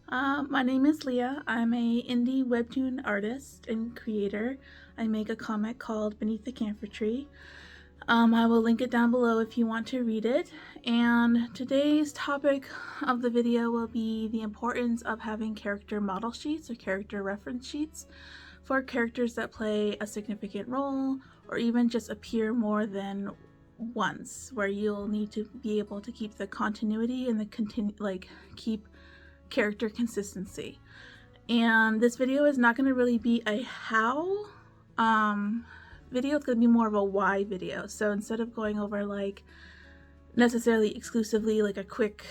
My name is Leah. I'm a indie webtoon artist and creator. I make a comic called Beneath the Camphor Tree. I will link it down below if you want to read it. And today's topic of the video will be the importance of having character model sheets or character reference sheets for characters that play a significant role or even just appear more than once, where you'll need to be able to keep the continuity and keep character consistency. And this video is not going to really be a how video, it's going to be more of a why video. So instead of going over like necessarily exclusively like a quick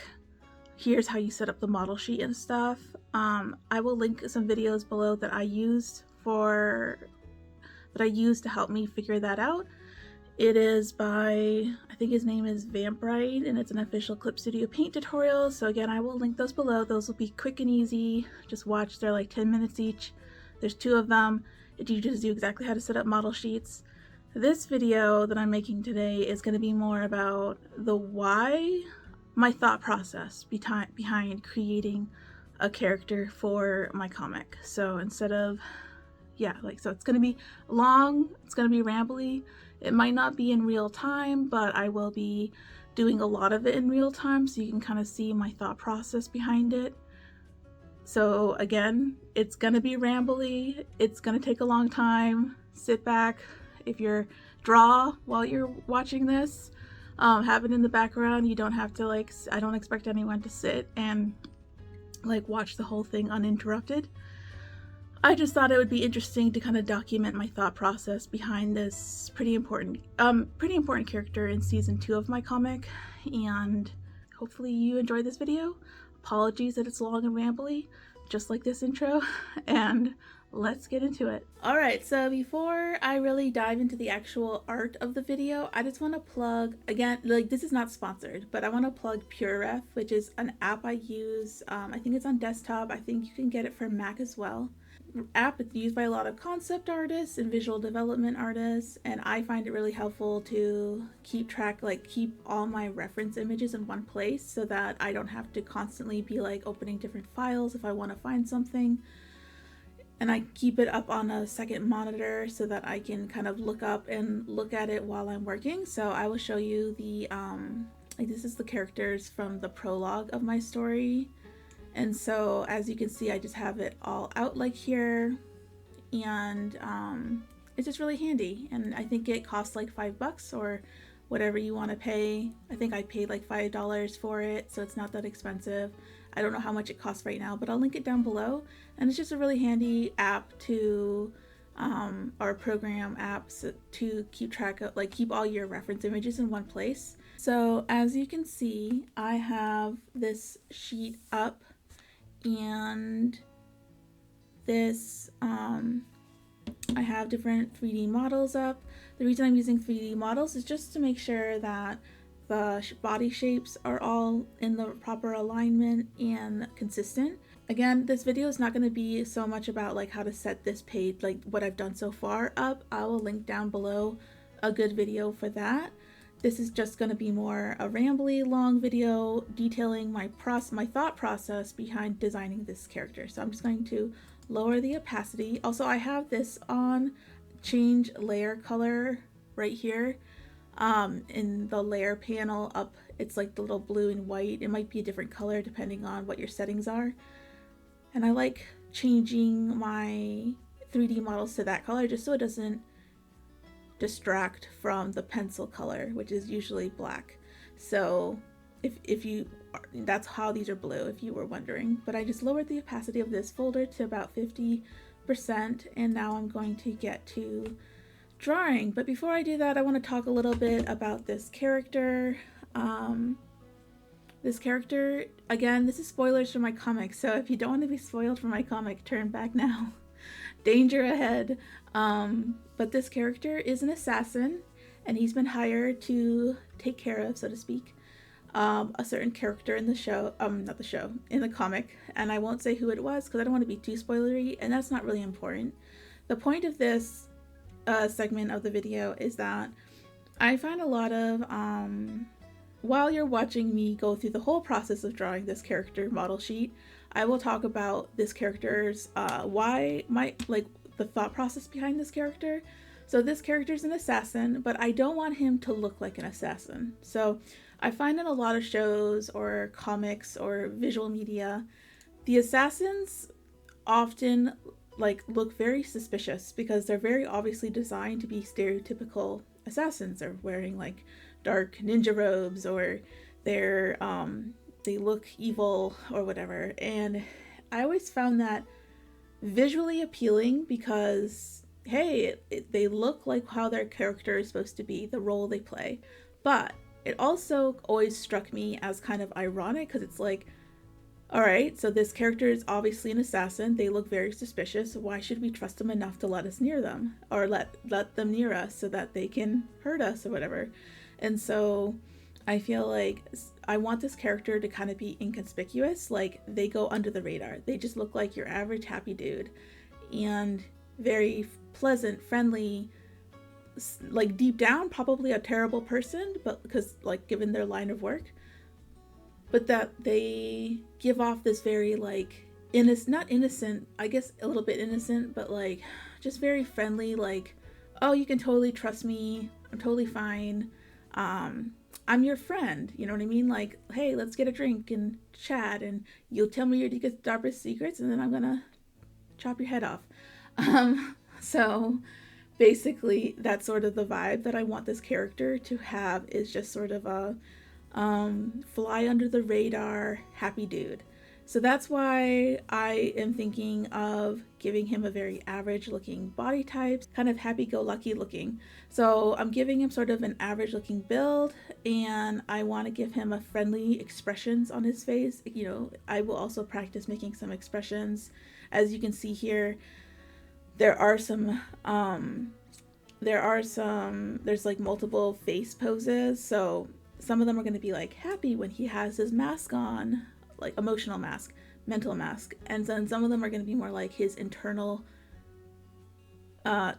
here's how you set up the model sheet and stuff, I will link some videos below that I used to help me figure that out. It is by, I think his name is Vampire, and it's an official Clip Studio Paint tutorial. So again, I will link those below. Those will be quick and easy. Just watch, they're like 10 minutes each. There's 2 of them. It teaches you exactly how to set up model sheets. This video that I'm making today is going to be more about the why, my thought process behind creating a character for my comic. So instead of, so it's going to be long, it's going to be rambly. It might not be in real time, but I will be doing a lot of it in real time so you can kind of see my thought process behind it. So again, it's gonna be rambly, it's gonna take a long time. Sit back. If you're draw while you're watching this, have it in the background. You don't have to I don't expect anyone to sit and watch the whole thing uninterrupted. I just thought it would be interesting to kind of document my thought process behind this pretty important character in season 2 of my comic, and hopefully you enjoy this video. Apologies that it's long and rambly, just like this intro, and let's get into it. Alright, so before I really dive into the actual art of the video, I just want to plug, again, this is not sponsored, but I want to plug PureRef, which is an app I use. I think it's on desktop. I think you can get it for Mac as well. App. It's used by a lot of concept artists and visual development artists, and I find it really helpful to keep track, keep all my reference images in one place so that I don't have to constantly be opening different files if I want to find something. And I keep it up on a second monitor so that I can kind of look up and look at it while I'm working. So I will show you the this is the characters from the prologue of my story. And so as you can see, I just have it all out here, and it's just really handy. And I think it costs $5 or whatever you want to pay. I think I paid $5 for it, so it's not that expensive. I don't know how much it costs right now, but I'll link it down below. And it's just a really handy app to, or program apps to keep track of, keep all your reference images in one place. So as you can see, I have this sheet up, and this I have different 3D models up. The reason I'm using 3D models is just to make sure that the body shapes are all in the proper alignment and consistent. Again, this video is not going to be so much about how to set this page, what I've done so far up. I will link down below a good video for that. This is just going to be more a rambly long video detailing my thought process behind designing this character. So I'm just going to lower the opacity. Also, I have this on change layer color right here in the layer panel up. It's the little blue and white. It might be a different color depending on what your settings are. And I like changing my 3D models to that color just so it doesn't distract from the pencil color, which is usually black. So that's how these are blue, if you were wondering. But I just lowered the opacity of this folder to about 50%, and now I'm going to get to drawing. But before I do that, I want to talk a little bit about this character. This character, again, this is spoilers for my comic, so if you don't want to be spoiled for my comic, turn back now. Danger ahead. But this character is an assassin, and he's been hired to take care of, so to speak, a certain character in the show, not the show, in the comic, and I won't say who it was because I don't want to be too spoilery, and that's not really important. The point of this segment of the video is that I find a lot of while you're watching me go through the whole process of drawing this character model sheet, I will talk about this character's the thought process behind this character. So this character is an assassin, but I don't want him to look like an assassin. So I find in a lot of shows or comics or visual media, the assassins often look very suspicious because they're very obviously designed to be stereotypical assassins. They're wearing like dark ninja robes, or they look evil or whatever. And I always found that visually appealing because hey, they look like how their character is supposed to be, the role they play. But it also always struck me as kind of ironic because it's like, all right, so this character is obviously an assassin. They look very suspicious. Why should we trust them enough to let us near them, or let them near us so that they can hurt us or whatever? And so I feel like I want this character to kind of be inconspicuous. Like, they go under the radar. They just look like your average happy dude and very pleasant, friendly, like deep down probably a terrible person, but because like given their line of work, but that they give off this very like not innocent, I guess a little bit innocent, but like just very friendly, like, oh, you can totally trust me, I'm totally fine, I'm your friend, you know what I mean? Like, hey, let's get a drink and chat, and you'll tell me your darkest secrets, and then I'm gonna chop your head off. So basically that's sort of the vibe that I want this character to have, is just sort of a fly under the radar happy dude. So that's why I am thinking of giving him a very average looking body type, kind of happy-go-lucky looking. So I'm giving him sort of an average looking build, and I want to give him a friendly expressions on his face. You know, I will also practice making some expressions. As you can see here, there's like multiple face poses. So some of them are going to be like happy when he has his mask on, like emotional mask, mental mask, and then some of them are going to be more like his internal,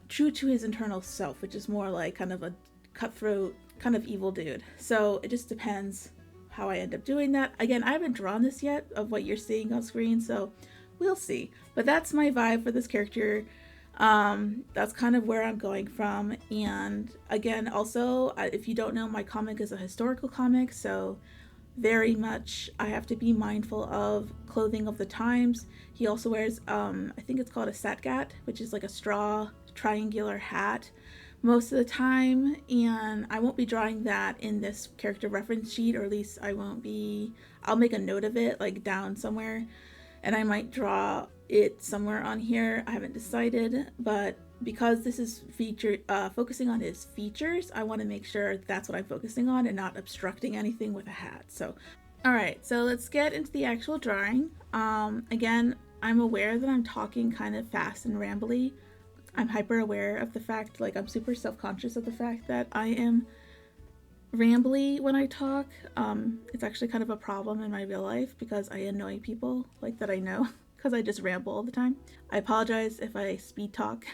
true to his internal self, which is more like kind of a cutthroat, kind of evil dude. So it just depends how I end up doing that. Again, I haven't drawn this yet of what you're seeing on screen, so we'll see. But that's my vibe for this character. That's kind of where I'm going from. And again, also, if you don't know, my comic is a historical comic, so very much I have to be mindful of clothing of the times. He also wears, I think it's called a satgat, which is like a straw triangular hat most of the time, and I won't be drawing that in this character reference sheet, or at least I'll make a note of it like down somewhere, and I might draw it somewhere on here. I haven't decided, but because this is focusing on his features, I want to make sure that's what I'm focusing on and not obstructing anything with a hat. So alright, so let's get into the actual drawing. Again, I'm aware that I'm talking kind of fast and rambly. I'm hyper aware of the fact, like I'm super self-conscious of the fact that I am rambly when I talk. It's actually kind of a problem in my real life because I annoy people like that I know because I just ramble all the time. I apologize if I speed talk.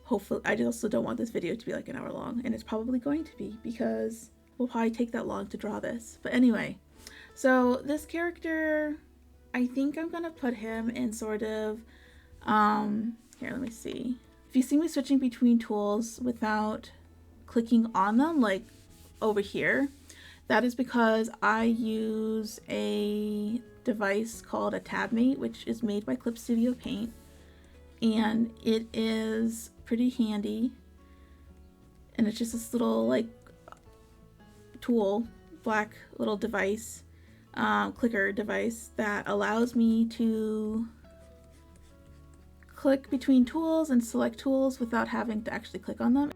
Hopefully, I also don't want this video to be like an hour long, and it's probably going to be because we'll probably take that long to draw this. But anyway, so this character, I think I'm gonna put him in sort of, here, let me see. If you see me switching between tools without clicking on them, like over here, that is because I use a device called a TabMate, which is made by Clip Studio Paint, and it is pretty handy, and it's just this little like tool, black little device, clicker device that allows me to click between tools and select tools without having to actually click on them.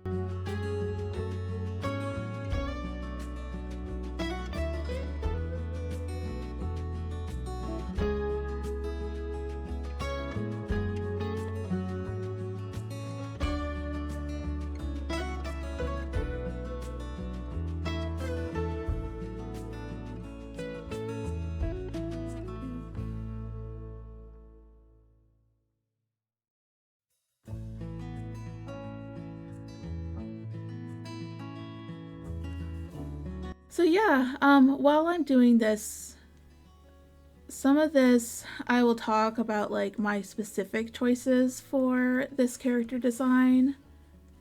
So yeah, while I'm doing this, some of this I will talk about like my specific choices for this character design,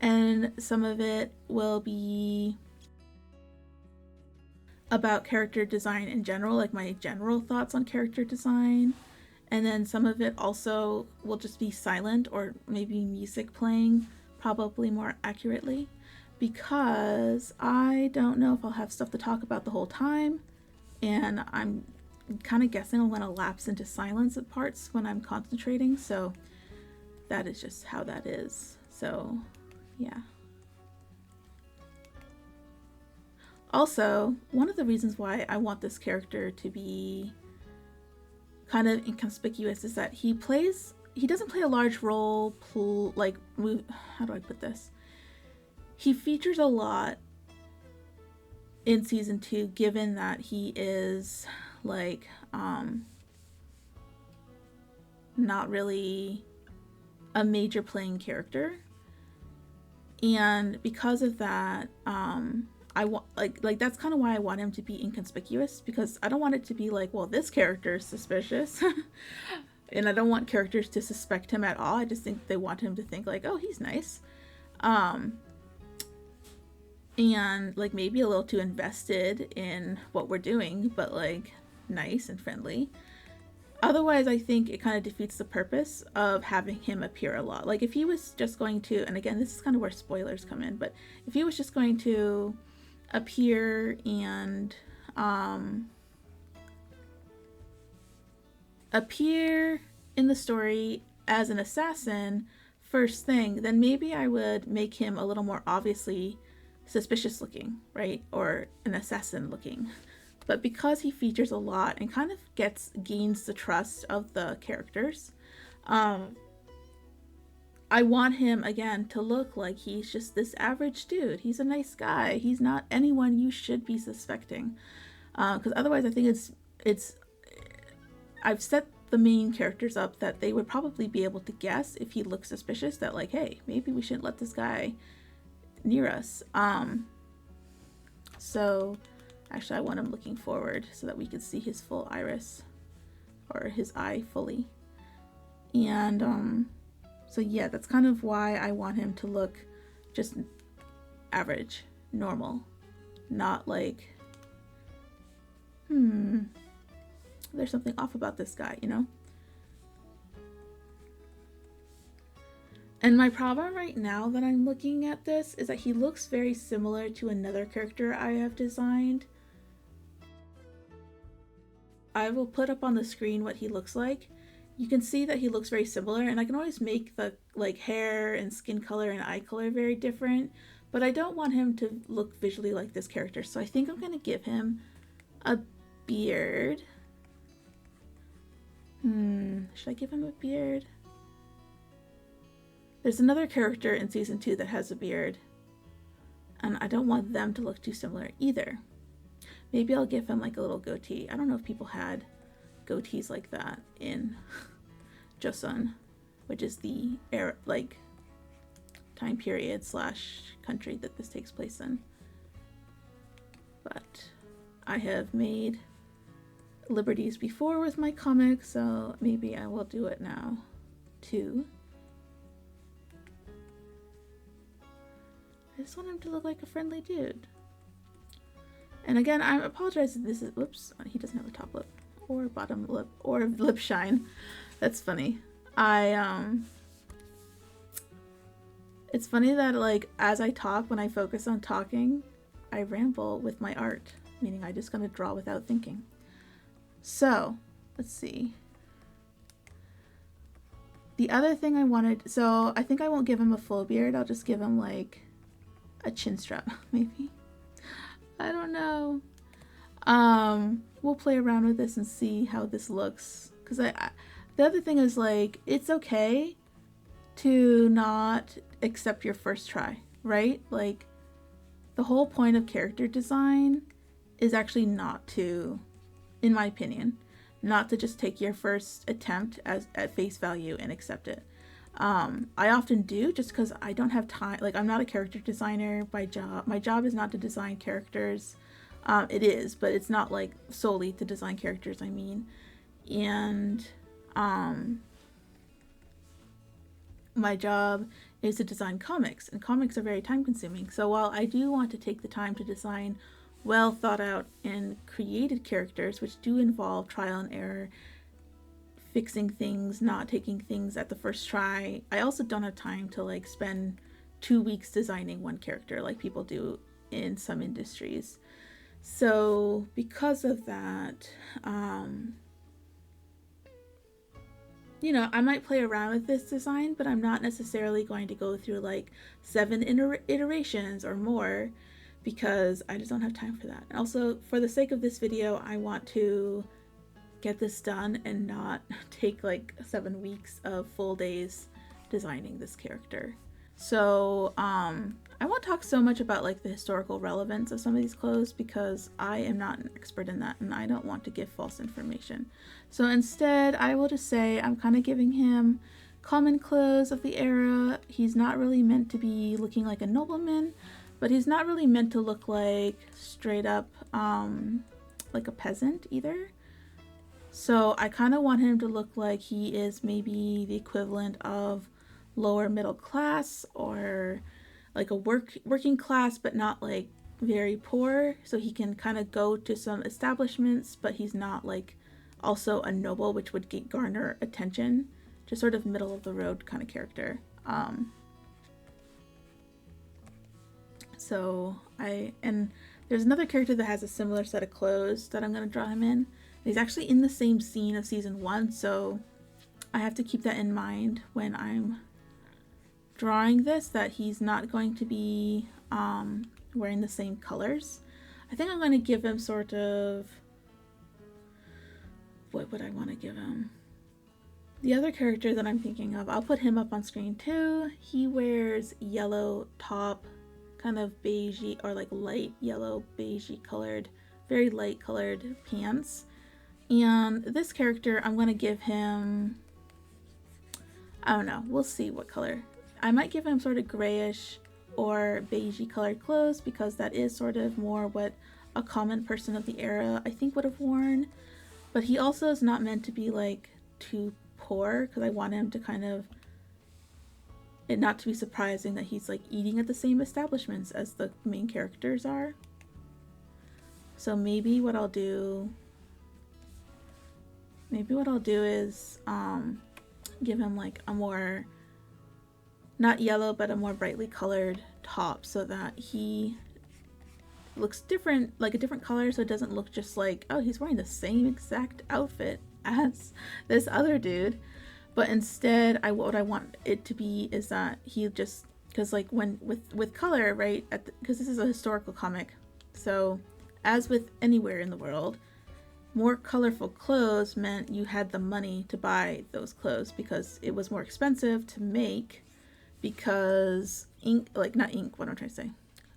and some of it will be about character design in general, like my general thoughts on character design. And then some of it also will just be silent or maybe music playing, probably more accurately, because I don't know if I'll have stuff to talk about the whole time, and I'm kind of guessing I'm going to lapse into silence at parts when I'm concentrating, so that is just how that is. So, yeah. Also, one of the reasons why I want this character to be kind of inconspicuous is that he doesn't play a large role, like, how do I put this? He features a lot in season 2, given that he is like not really a major playing character, and because of that, I want like that's kind of why I want him to be inconspicuous, because I don't want it to be like, well, this character is suspicious. And I don't want characters to suspect him at all. I just think they want him to think like, oh, he's nice. And like maybe a little too invested in what we're doing, but like nice and friendly. Otherwise, I think it kind of defeats the purpose of having him appear a lot. Like if he was just going to, and again, this is kind of where spoilers come in, but if he was just going to appear and appear in the story as an assassin first thing, then maybe I would make him a little more obviously suspicious looking, right? Or an assassin looking. But because he features a lot and kind of gains the trust of the characters, I want him again to look like he's just this average dude. He's a nice guy. He's not anyone you should be suspecting. Because otherwise, I think I've set the main characters up that they would probably be able to guess if he looks suspicious, that like, hey, maybe we shouldn't let this guy near us. So actually I want him looking forward so that we can see his full iris, or his eye fully. And so yeah, that's kind of why I want him to look just average, normal, not like, there's something off about this guy, you know? And my problem right now that I'm looking at this is that he looks very similar to another character I have designed. I will put up on the screen what he looks like. You can see that he looks very similar, and I can always make the like hair and skin color and eye color very different, but I don't want him to look visually like this character, so I think I'm going to give him a beard. Should I give him a beard? There's another character in season 2 that has a beard, and I don't want them to look too similar either. Maybe I'll give him like a little goatee. I don't know if people had goatees like that in Joseon, which is the time period / country that this takes place in. But I have made liberties before with my comics, so maybe I will do it now too. I just want him to look like a friendly dude. And again, I apologize if this is, whoops, he doesn't have a top lip or bottom lip or lip shine. That's funny. It's funny that like as I talk, when I focus on talking, I ramble with my art, meaning I just kind of draw without thinking. So let's see. The other thing I wanted, so I think I won't give him a full beard. I'll just give him like a chin strap, maybe. I don't know. We'll play around with this and see how this looks. Because the other thing is like, it's okay to not accept your first try, right? Like, the whole point of character design is actually not to, in my opinion, not to just take your first attempt at face value and accept it. I often do, just because I don't have time. Like, I'm not a character designer by job. My job is not to design characters. It is, but it's not like solely to design characters, I mean. And my job is to design comics, and comics are very time consuming. So while I do want to take the time to design well thought out and created characters, which do involve trial and error, fixing things, not taking things at the first try, I also don't have time to like spend 2 weeks designing one character like people do in some industries. So because of that, you know, I might play around with this design, but I'm not necessarily going to go through like 7 iterations or more, because I just don't have time for that. And also, for the sake of this video, I want to get this done and not take like 7 weeks of full days designing this character. So I won't talk so much about like the historical relevance of some of these clothes, because I am not an expert in that and I don't want to give false information. So instead, I will just say I'm kind of giving him common clothes of the era. He's not really meant to be looking like a nobleman, but he's not really meant to look like straight up like a peasant either. So I kind of want him to look like he is maybe the equivalent of lower middle class, or like a working class, but not like very poor. So he can kind of go to some establishments, but he's not like also a noble, which would garner attention. Just sort of middle of the road kind of character. And there's another character that has a similar set of clothes that I'm going to draw him in. He's actually in the same scene of season 1, so I have to keep that in mind when I'm drawing this, that he's not going to be wearing the same colors. I think I'm going to give him sort of, what would I want to give him? The other character that I'm thinking of, I'll put him up on screen too. He wears yellow top, kind of beigey or like light yellow beigey colored, very light colored pants. And this character, I'm going to give him, I don't know, we'll see what color. I might give him sort of grayish or beigey colored clothes, because that is sort of more what a common person of the era I think would have worn. But he also is not meant to be like too poor, because I want him to kind of, it not to be surprising that he's like eating at the same establishments as the main characters are. So maybe what I'll do is give him like a more, not yellow, but a more brightly colored top, so that he looks different, like a different color, so it doesn't look just like, oh, he's wearing the same exact outfit as this other dude. But instead, what I want it to be is that he just, because like when with color, right, because this is a historical comic, so as with anywhere in the world, more colorful clothes meant you had the money to buy those clothes, because it was more expensive to make, because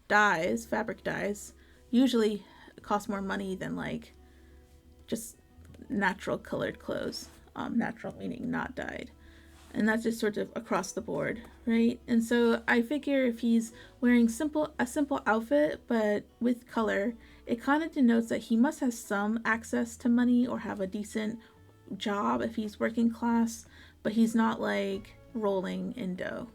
dyes, fabric dyes, usually cost more money than like just natural colored clothes. Natural meaning not dyed. And that's just sort of across the board, right? And so I figure if he's wearing a simple outfit, but with color, it kind of denotes that he must have some access to money or have a decent job if he's working class, but he's not like rolling in dough.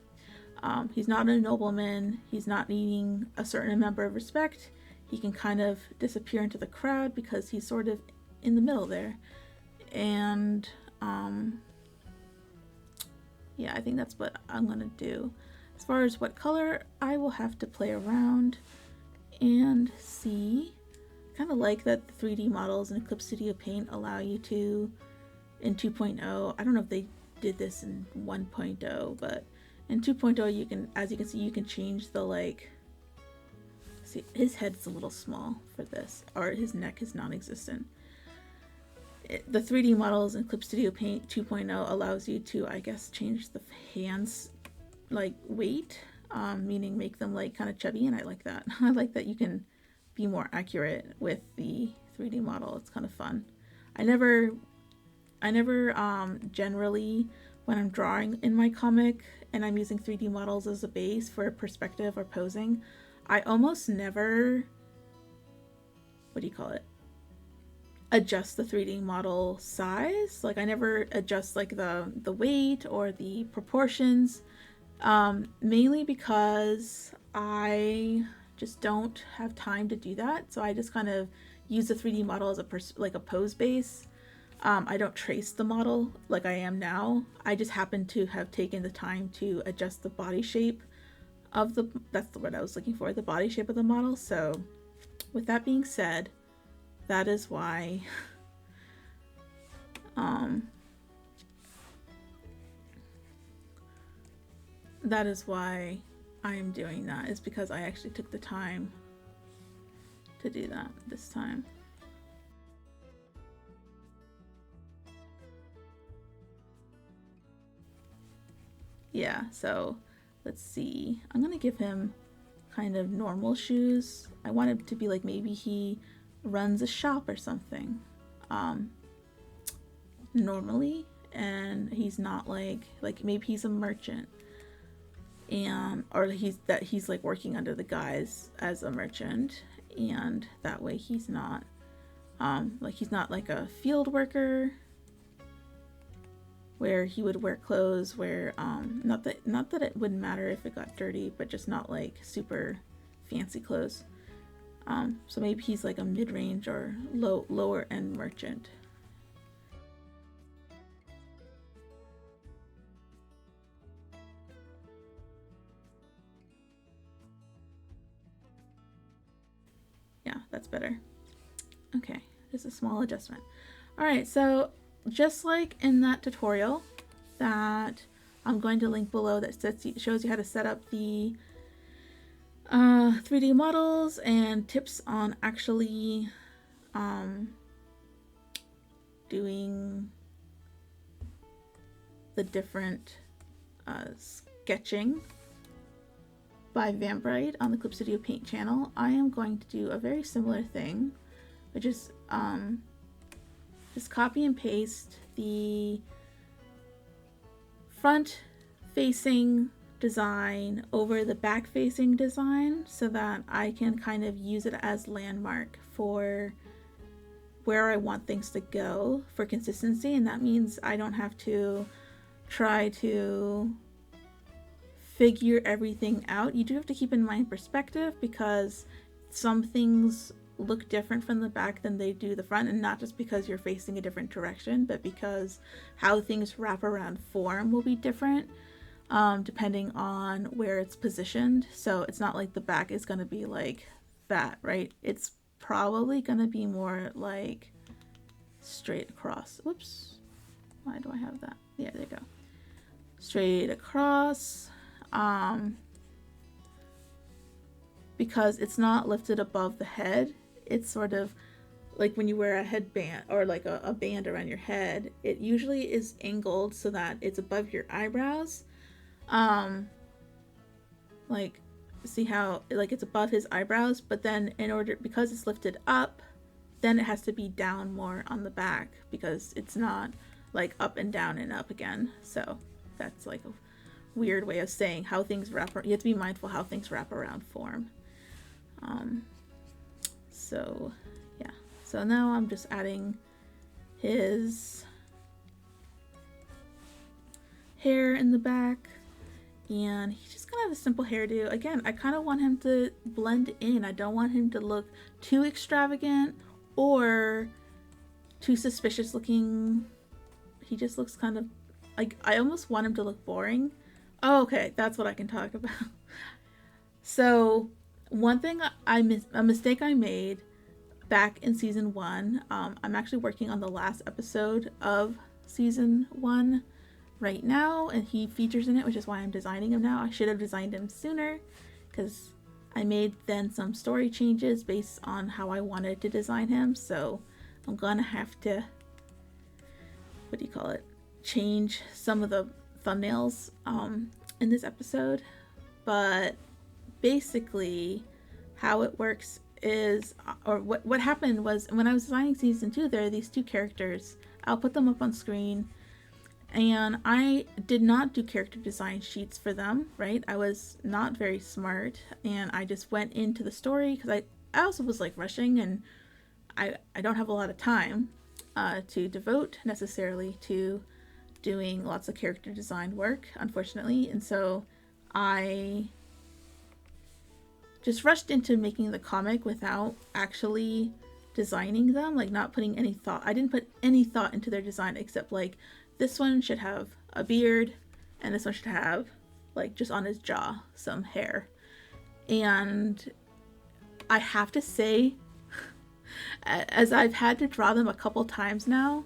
He's not a nobleman. He's not needing a certain amount of respect. He can kind of disappear into the crowd because he's sort of in the middle there. And yeah, I think that's what I'm gonna do. As far as what color, I will have to play around and see. Kind of like that the 3D models in Eclipse Studio Paint allow you to, in 2.0, I don't know if they did this in 1.0, but in 2.0 you can, as you can see, you can change the like, see, his head's a little small for this, or his neck is non-existent. The 3D models in Eclipse Studio Paint 2.0 allows you to, I guess, change the hands like weight, meaning make them like kind of chubby, and I like that. I like that you can be more accurate with the 3D model. It's kind of fun. I never generally, when I'm drawing in my comic and I'm using 3D models as a base for perspective or posing, I almost never what do you call it, adjust the 3D model size. Like I never adjust like the weight or the proportions, mainly because I just don't have time to do that. So I just kind of use the 3D model as like a pose base. I don't trace the model like I am now. I just happen to have taken the time to adjust the body shape of the, that's the word I was looking for, the body shape of the model. So with that being said, that is why I am doing that, is because I actually took the time to do that this time. Yeah, so let's see. I'm gonna give him kind of normal shoes. I want it to be like maybe he runs a shop or something normally, and he's not like maybe he's a merchant, and or he's like working under the guise as a merchant, and that way he's not like he's not like a field worker where he would wear clothes where not that it wouldn't matter if it got dirty, but just not like super fancy clothes. So maybe he's like a mid-range or lower end merchant. Yeah, that's better. Okay, just a small adjustment. All right, so just like in that tutorial that I'm going to link below that shows you how to set up the 3D models and tips on actually doing the different sketching by Vambrite on the Clip Studio Paint channel, I am going to do a very similar thing, which is just copy and paste the front facing design over the back facing design so that I can kind of use it as landmark for where I want things to go for consistency. And that means I don't have to try to figure everything out. You do have to keep in mind perspective, because some things look different from the back than they do the front, and not just because you're facing a different direction, but because how things wrap around form will be different depending on where it's positioned. So it's not like the back is going to be like that, right? It's probably going to be more like straight across. Whoops, why do I have that? Yeah, there you go. Straight across, because it's not lifted above the head. It's sort of like when you wear a headband or like a band around your head, it usually is angled so that it's above your eyebrows. Like see how like it's above his eyebrows, but then because it's lifted up, then it has to be down more on the back because it's not like up and down and up again. So that's like a weird way of saying how things wrap around. You have to be mindful how things wrap around form. So yeah, so now I'm just adding his hair in the back, and he's just gonna have a simple hairdo. Again, I kind of want him to blend in. I don't want him to look too extravagant or too suspicious looking. He just looks kind of like, I almost want him to look boring. Oh, okay, that's what I can talk about. So one thing a mistake I made back in season 1, I'm actually working on the last episode of season 1 right now, and he features in it, which is why I'm designing him now. I should have designed him sooner because I made then some story changes based on how I wanted to design him, so I'm gonna have to, what do you call it, change some of the thumbnails in this episode. But basically how it works is, or what happened was, when I was designing season 2, there are these two characters. I'll put them up on screen, and I did not do character design sheets for them, right? I was not very smart, and I just went into the story because I also was like rushing and I don't have a lot of time to devote necessarily to doing lots of character design work, unfortunately, and so I just rushed into making the comic without actually designing them, like not putting any thought. I didn't put any thought into their design except like this one should have a beard and this one should have like just on his jaw some hair. And I have to say, as I've had to draw them a couple times now,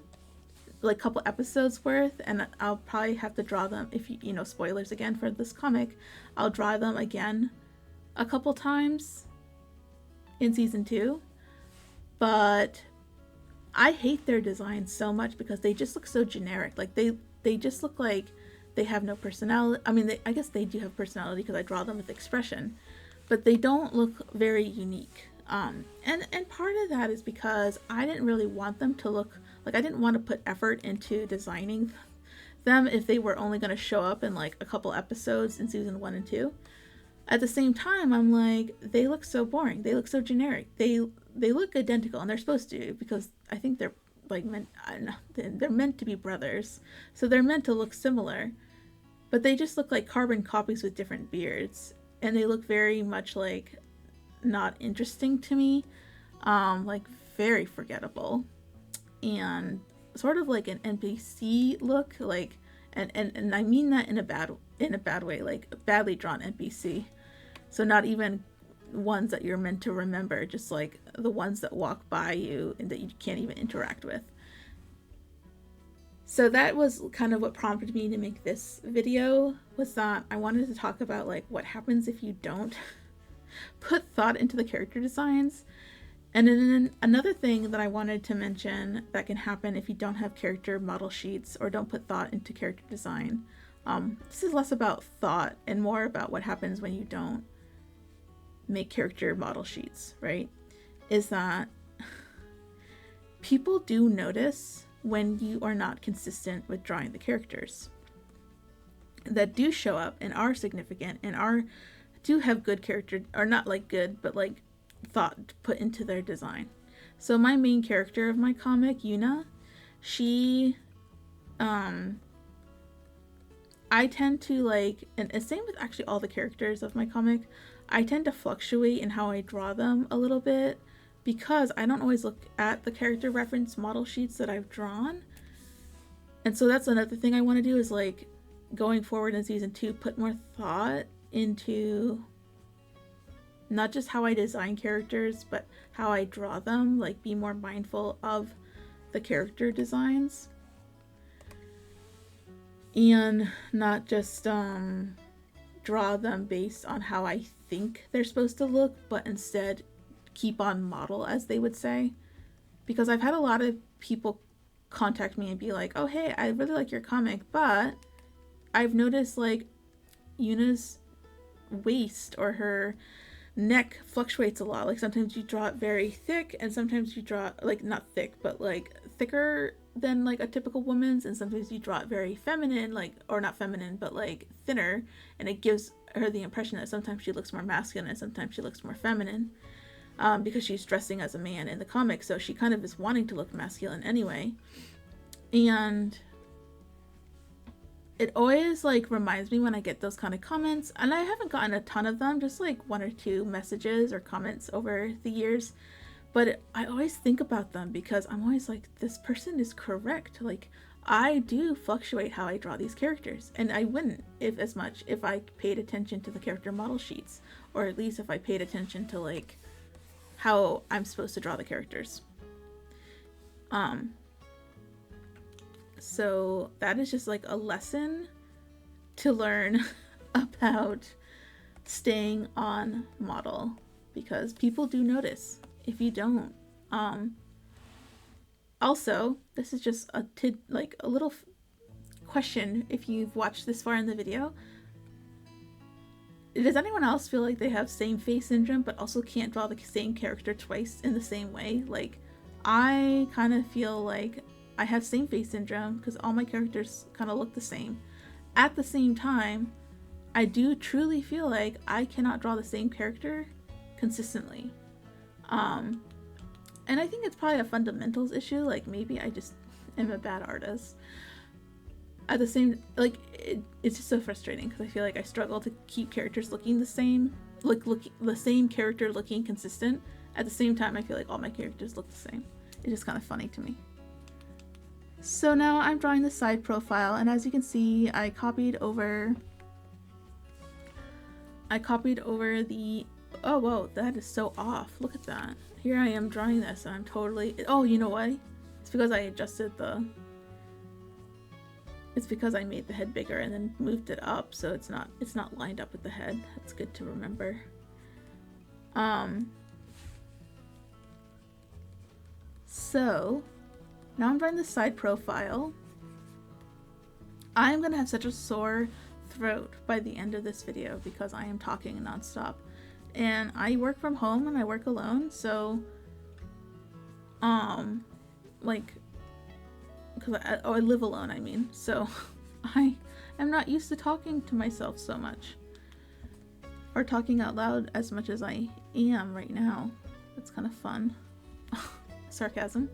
like a couple episodes worth, and I'll probably have to draw them, if you know, spoilers again for this comic, I'll draw them again a couple times in season 2, but I hate their designs so much because they just look so generic. Like they just look like they have no personality. I mean, I guess they do have personality because I draw them with expression, but they don't look very unique. And part of that is because I didn't really want them to look like, I didn't want to put effort into designing them if they were only going to show up in like a couple episodes in season 1 and 2. At the same time, I'm like, they look so boring. They look so generic. They look identical, and they're supposed to, because I think they're like they're meant to be brothers, so they're meant to look similar. But they just look like carbon copies with different beards, and they look very much like not interesting to me, like very forgettable, and sort of like an NPC look, like, and I mean that in a bad way, like a badly drawn NPC. So not even ones that you're meant to remember, just like the ones that walk by you and that you can't even interact with. So that was kind of what prompted me to make this video, was that I wanted to talk about like what happens if you don't put thought into the character designs. And then another thing that I wanted to mention that can happen if you don't have character model sheets or don't put thought into character design. This is less about thought and more about what happens when you don't make character model sheets, right? Is that people do notice when you are not consistent with drawing the characters that do show up and are significant and do have good character, or not like good, but like thought put into their design. So my main character of my comic, Yuna, she I tend to like, and same with actually all the characters of my comic, I tend to fluctuate in how I draw them a little bit because I don't always look at the character reference model sheets that I've drawn. And so that's another thing I want to do, is like going forward in season 2, put more thought into not just how I design characters, but how I draw them, like be more mindful of the character designs. And not just draw them based on how I think they're supposed to look, but instead keep on model, as they would say. Because I've had a lot of people contact me and be like, oh hey, I really like your comic, but I've noticed like Yuna's waist or her neck fluctuates a lot. Like sometimes you draw it very thick, and sometimes you draw like not thick, but like thicker than like a typical woman's, and sometimes you draw it very feminine, like, or not feminine, but like thinner, and it gives her the impression that sometimes she looks more masculine and sometimes she looks more feminine, because she's dressing as a man in the comic, so she kind of is wanting to look masculine anyway. And it always like reminds me when I get those kind of comments, and I haven't gotten a ton of them, just like 1 or 2 messages or comments over the years, but I always think about them because I'm always like, this person is correct. Like I do fluctuate how I draw these characters, and I wouldn't as much if I paid attention to the character model sheets, or at least if I paid attention to like how I'm supposed to draw the characters. So that is just like a lesson to learn about staying on model, because people do notice if you don't. Also, this is just a little question if you've watched this far in the video. Does anyone else feel like they have same face syndrome but also can't draw the same character twice in the same way? Like, I kind of feel like I have same face syndrome because all my characters kind of look the same. At the same time, I do truly feel like I cannot draw the same character consistently. And And I think it's probably a fundamentals issue, like maybe I just am a bad artist. At the same, like, it's just so frustrating because I feel like I struggle to keep characters looking the same, like the same character looking consistent. At the same time, I feel like all my characters look the same. It's just kind of funny to me. So now I'm drawing the side profile, and as you can see, I copied over the, oh whoa, that is so off. Look at that. Here I am drawing this and I'm totally, oh, you know what? It's because I adjusted it's because I made the head bigger and then moved it up, so it's not lined up with the head. That's good to remember. So now I'm drawing the side profile. I'm gonna have such a sore throat by the end of this video because I am talking nonstop. And I work from home and I work alone, so like, because I live alone, I mean, so I am not used to talking to myself so much or talking out loud as much as I am right now. It's kind of fun. Sarcasm.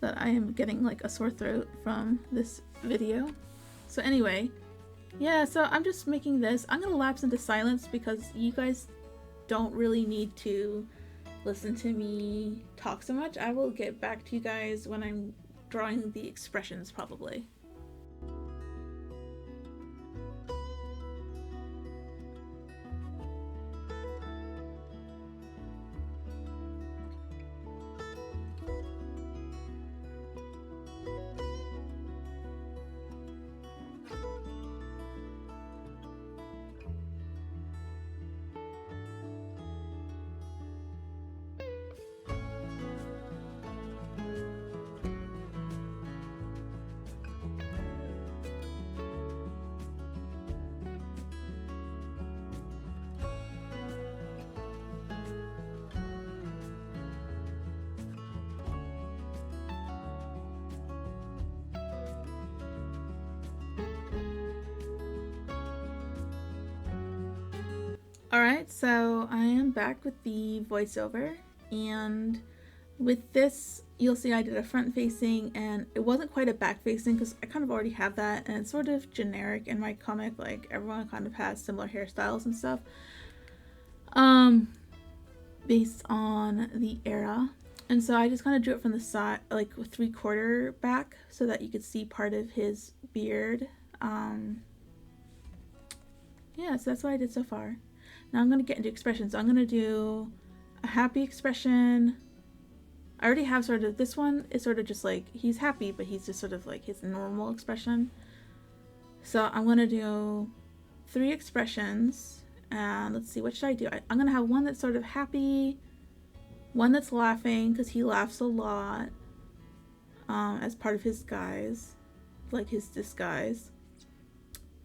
That I am getting like a sore throat from this video. So anyway, yeah, so I'm just making this. I'm gonna lapse into silence because you guys don't really need to listen to me talk so much. I will get back to you guys when I'm drawing the expressions, probably. Alright, so I am back with the voiceover, and with this you'll see I did a front facing and it wasn't quite a back facing because I kind of already have that, and it's sort of generic in my comic, like everyone kind of has similar hairstyles and stuff based on the era. And so I just kind of drew it from the side, like 3/4 back, so that you could see part of his beard. Yeah, so that's what I did so far. Now I'm going to get into expressions. I'm going to do a happy expression. I already have sort of, this one is sort of just like, he's happy, but he's just sort of like his normal expression. So I'm going to do 3 expressions, and let's see, what should I do? I'm going to have one that's sort of happy, one that's laughing, because he laughs a lot as part of his guise, like his disguise.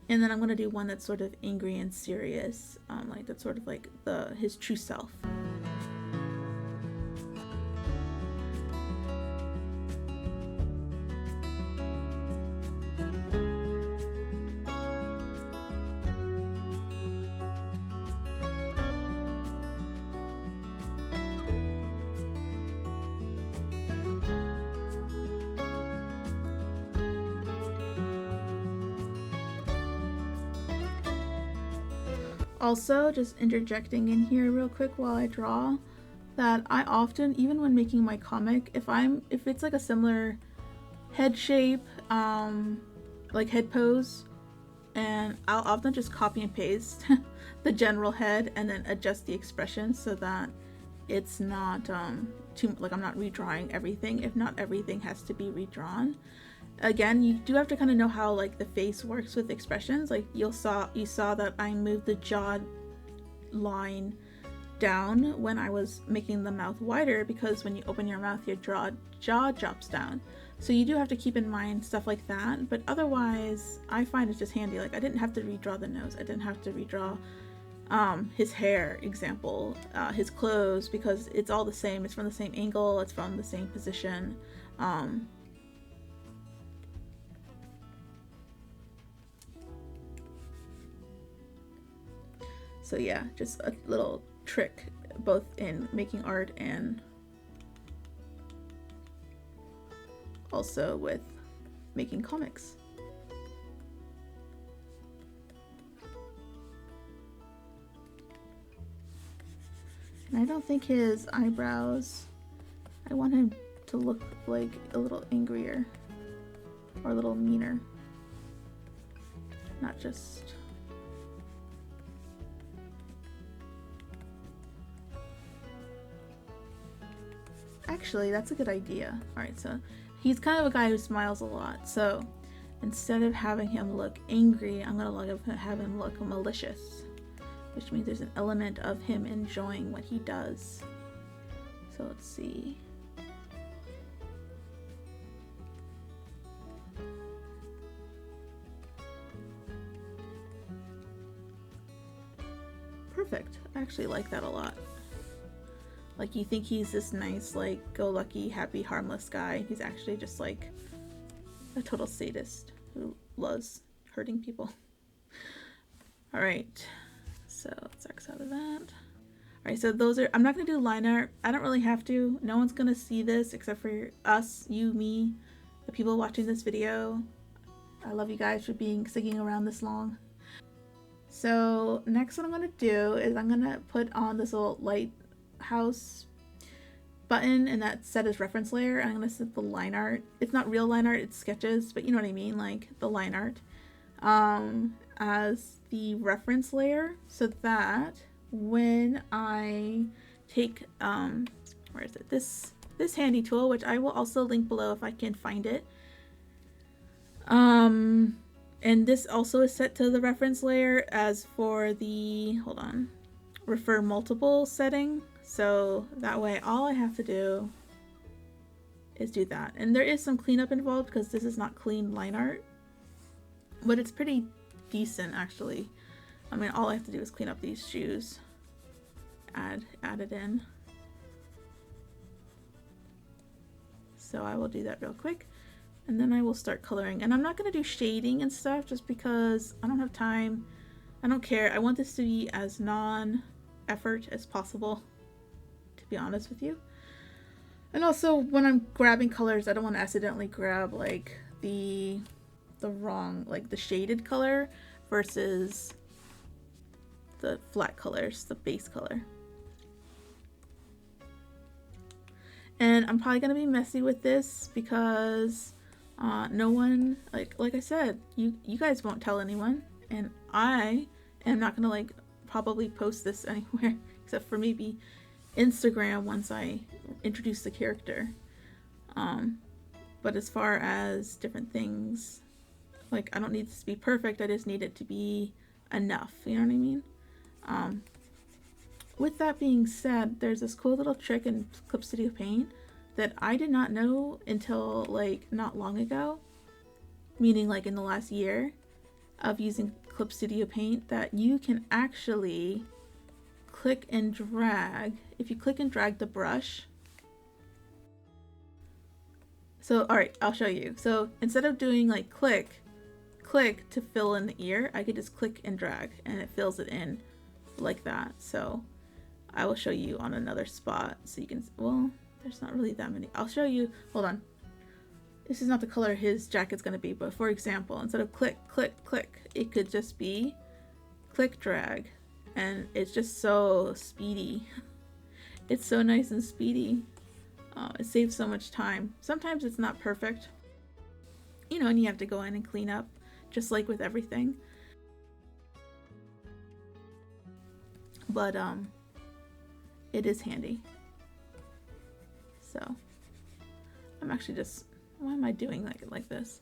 And then I'm going to do one that's sort of angry and serious, like that's sort of like his true self. Also, just interjecting in here real quick while I draw, that I often, even when making my comic, if it's like a similar head shape, like head pose, and I'll often just copy and paste the general head and then adjust the expression so that it's not too, like I'm not redrawing everything, if not everything has to be redrawn. Again, you do have to kind of know how like the face works with expressions. Like you saw that I moved the jaw line down when I was making the mouth wider, because when you open your mouth, your jaw drops down. So you do have to keep in mind stuff like that, but otherwise I find it's just handy. Like I didn't have to redraw the nose, I didn't have to redraw his hair, example, his clothes, because it's all the same. It's from the same angle, it's from the same position. So yeah, just a little trick both in making art and also with making comics. And I don't think his eyebrows, I want him to look like a little angrier or a little meaner, not just actually that's a good idea. Alright, so he's kind of a guy who smiles a lot, so instead of having him look angry, I'm gonna have him look malicious, which means there's an element of him enjoying what he does. So let's see. Perfect. I actually like that a lot. Like, you think he's this nice, like, go-lucky, happy, harmless guy. He's actually just like a total sadist who loves hurting people. Alright. So let's X out of that. Alright, so those are, I'm not going to do line art. I don't really have to. No one's going to see this except for us, you, me, the people watching this video. I love you guys for sticking around this long. So next what I'm going to do is I'm going to put on this little lighthouse button and that's set as reference layer. And I'm going to set the line art. It's not real line art, it's sketches, but you know what I mean, like the line art. As the reference layer, so that when I take where is it, this handy tool, which I will also link below if I can find it, and this also is set to the reference layer as for the, hold on, refer multiple setting, so that way all I have to do is do that. And there is some cleanup involved because this is not clean line art, but it's pretty decent actually. I mean, all I have to do is clean up these shoes, add it in. So I will do that real quick and then I will start coloring. And I'm not going to do shading and stuff just because I don't have time. I don't care. I want this to be as non-effort as possible, to be honest with you. And also when I'm grabbing colors, I don't want to accidentally grab like the wrong, like the shaded color versus the flat colors, the base color. And I'm probably gonna be messy with this because no one, like I said, you guys won't tell anyone, and I am not gonna like probably post this anywhere except for maybe Instagram once I introduce the character. But as far as different things, like I don't need this to be perfect, I just need it to be enough, you know what I mean? With that being said, there's this cool little trick in Clip Studio Paint that I did not know until like not long ago, meaning like in the last year of using Clip Studio Paint, that you can actually click and drag. If you click and drag the brush, so alright, I'll show you. So instead of doing like click to fill in the ear, I could just click and drag and it fills it in like that. So I will show you on another spot so you can, well, there's not really that many. I'll show you, hold on. This is not the color his jacket's gonna be, but for example, instead of click, it could just be click, drag, and it's just so speedy. It's so nice and speedy. It saves so much time. Sometimes it's not perfect, you know, and you have to go in and clean up, just like with everything. But it is handy. So I'm actually just, why am I doing like this?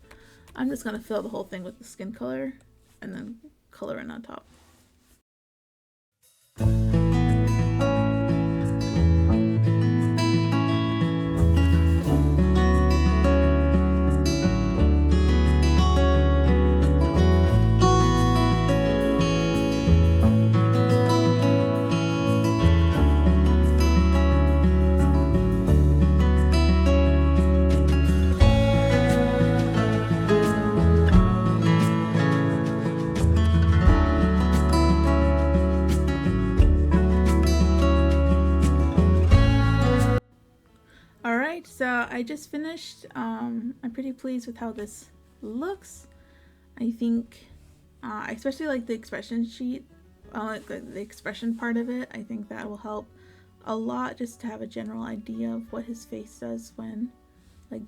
I'm just gonna fill the whole thing with the skin color and then color in on top. So I just finished. I'm pretty pleased with how this looks. I think, I especially like the expression sheet, like the expression part of it. I think that will help a lot just to have a general idea of what his face does when like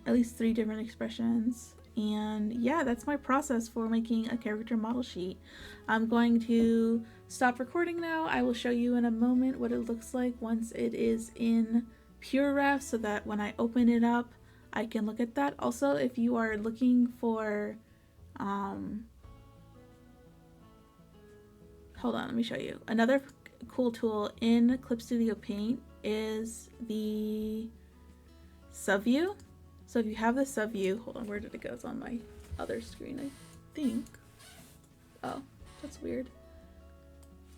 at least 3 different expressions. And yeah, that's my process for making a character model sheet. I'm going to stop recording now. I will show you in a moment what it looks like once it is in PureRef so that when I open it up, I can look at that. Also, if you are looking for, hold on, let me show you. Another cool tool in Clip Studio Paint is the subview. So if you have the subview, hold on, where did it go? It's on my other screen, I think. Oh, that's weird.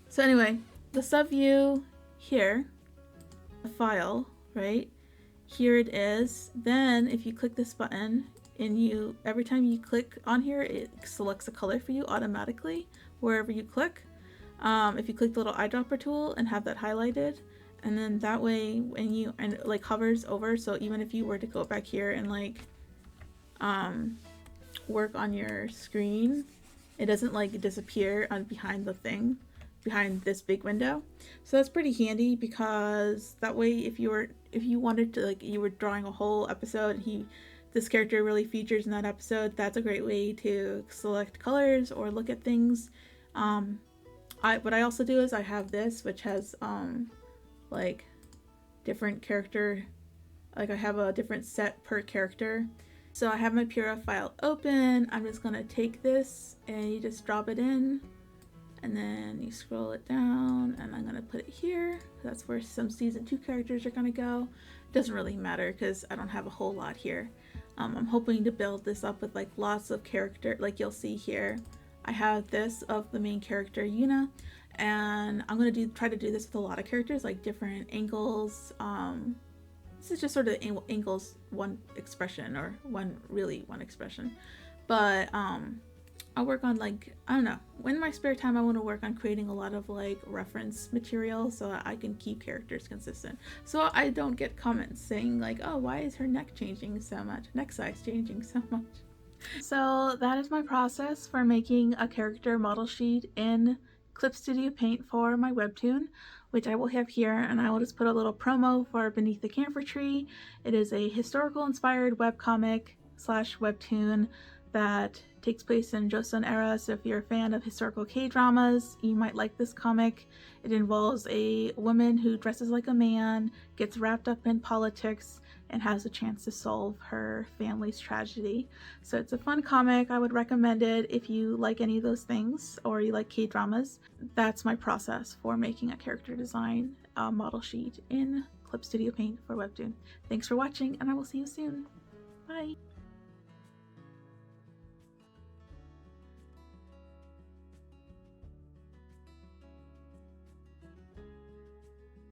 So anyway, the subview here, the file, right? Here it is. Then if you click this button and every time you click on here, it selects a color for you automatically wherever you click. If you click the little eyedropper tool and have that highlighted, and then that way when it like hovers over, so even if you were to go back here and like work on your screen, it doesn't like disappear behind the thing, behind this big window. So that's pretty handy, because that way if you wanted to, like, you were drawing a whole episode and this character really features in that episode, that's a great way to select colors or look at things. What I also do is I have this, which has like different character, like I have a different set per character. So I have my PureRef file open. I'm just gonna take this and you just drop it in, and then you scroll it down, and I'm gonna put it here. That's where some season 2 characters are gonna go. Doesn't really matter because I don't have a whole lot here. I'm hoping to build this up with like lots of character, like you'll see here. I have this of the main character Yuna, and I'm gonna try to do this with a lot of characters, like different angles. This is just sort of angles one expression, or one expression. But I'll work on, like, I don't know, in my spare time I want to work on creating a lot of like reference material so I can keep characters consistent, so I don't get comments saying like, oh, why is her neck changing so much, neck size changing so much. So that is my process for making a character model sheet in Clip Studio Paint for my webtoon, which I will have here, and I will just put a little promo for Beneath the Camphor Tree. It is a historical inspired webcomic / webtoon that takes place in Joseon era, so if you're a fan of historical K-dramas, you might like this comic. It involves a woman who dresses like a man, gets wrapped up in politics, and has a chance to solve her family's tragedy. So it's a fun comic. I would recommend it if you like any of those things, or you like K-dramas. That's my process for making a character design model sheet in Clip Studio Paint for Webtoon. Thanks for watching, and I will see you soon. Bye!